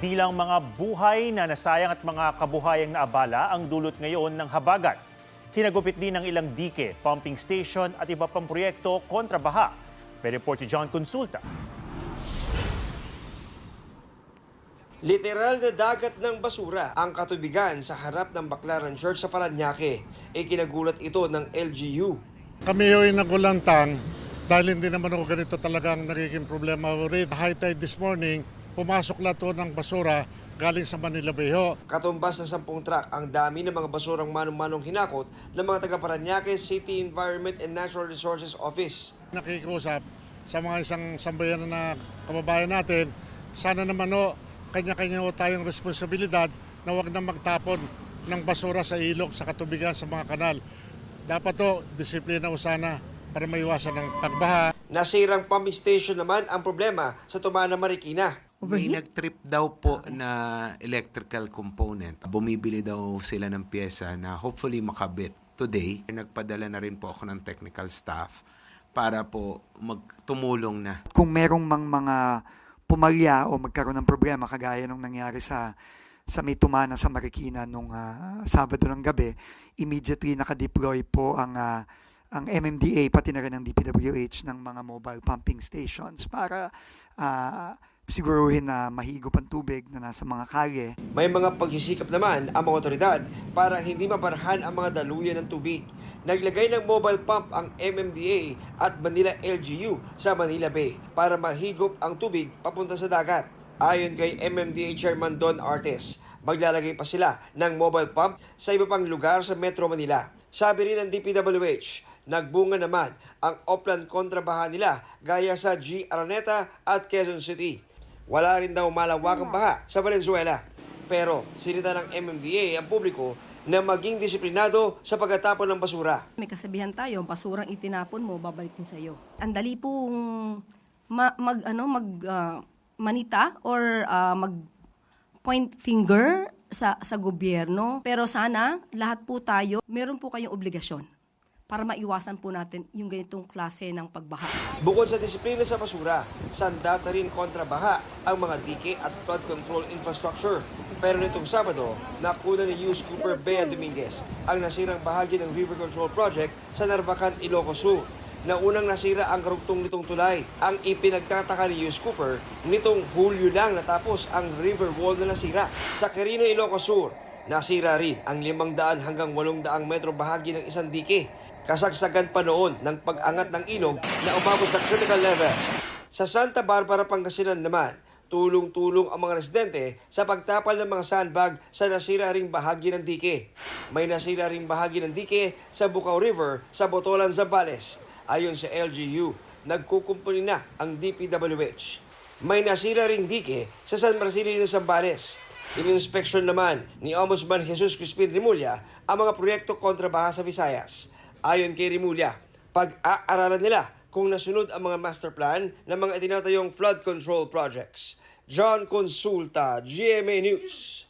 Di lang mga buhay na nasayang at mga kabuhayang naabala ang dulot ngayon ng habagat. Hinagupit din ng ilang dike, pumping station at iba pang proyekto kontra baha. May report si John Consulta. Literal na dagat ng basura ang katubigan sa harap ng Baclaran Church sa Parañaque. Ikinagulat ito ng LGU. Kami ay nagulantang dahil hindi naman ako ganito talagang nagiging problema. High tide this morning, pumasok lahat ng basura galing sa Manila Bay ho. Katumbas ng 10 truck ang dami ng mga basurang manong-manong hinakot ng mga taga Parañaque City Environment and Natural Resources Office. Nakikiusap sa mga isang sambayan na kababayan natin, sana naman kanya-kanya tayong responsibilidad na huwag na magtapon ng basura sa ilog, sa katubigan, sa mga kanal. Dapat disiplina sana para maiwasan ng pagbaha. Nasirang pumping station naman ang problema sa Tumana, Marikina. May nag-trip daw po na electrical component. Bumibili daw sila ng pyesa na hopefully makabit today. Nagpadala na rin po ako ng technical staff para po magtumulong na. Kung merong mga pumalya o magkaroon ng problema kagaya nung nangyari sa may Tumana sa Marikina nung Sabado ng gabi, immediately nakadeploy po ang MMDA pati na rin ng DPWH ng mga mobile pumping stations para siguruhin na mahigop ang tubig na nasa mga kalye. May mga pagsisikap naman ang mga otoridad para hindi mabarahan ang mga daluyan ng tubig. Naglagay ng mobile pump ang MMDA at Manila LGU sa Manila Bay para mahigop ang tubig papunta sa dagat. Ayon kay MMDA Chairman Don Artes, maglalagay pa sila ng mobile pump sa iba pang lugar sa Metro Manila. Sabi rin ng DPWH, nagbunga naman ang upland kontrabaha nila gaya sa G. Araneta at Quezon City. Wala rin daw malawakang baha sa Valenzuela. Pero sinita ng MMDA ang publiko na maging disiplinado sa pagtatapon ng basura. May kasabihan tayo, basurang itinapon mo, babalikin sa iyo. Ang dali pong manita or mag point finger sa gobyerno. Pero sana lahat po tayo, meron po kayong obligasyon para maiwasan po natin yung ganitong klase ng pagbaha. Bukod sa disiplina sa basura, sandata rin kontra baha ang mga dike at flood control infrastructure. Pero nitong Sabado, nakuna ni Yus Cooper Bea Dominguez ang nasirang bahagi ng River Control Project sa Narvacan, Ilocos Sur. Naunang nasira ang karugtong nitong tulay. Ang ipinagtataka ni Yus Cooper, nitong Hulyo lang natapos ang river wall na nasira. Sa Quirino, Ilocos Sur, nasira rin ang 500 hanggang 800 metro bahagi ng isang dike. Kasagsagan pa noon ng pag-angat ng ilog na umabot sa critical level. Sa Santa Barbara, Pangasinan naman, tulong-tulong ang mga residente sa pagtapal ng mga sandbag sa nasira ring bahagi ng dike. May nasira ring bahagi ng dike sa Bukaw River sa Botolan, Zambales. Ayon sa LGU, nagkukumpuni na ang DPWH. May nasira ring dike sa San Marcelino, Zambales. Ininspeksyon naman ni Ombudsman Jesus Crispin Rimulya ang mga proyekto kontra baha sa Visayas. Ayon kay Rimulya, pag-aaralan nila kung nasunod ang mga master plan ng mga itinatayong flood control projects. John Consulta, GMA News.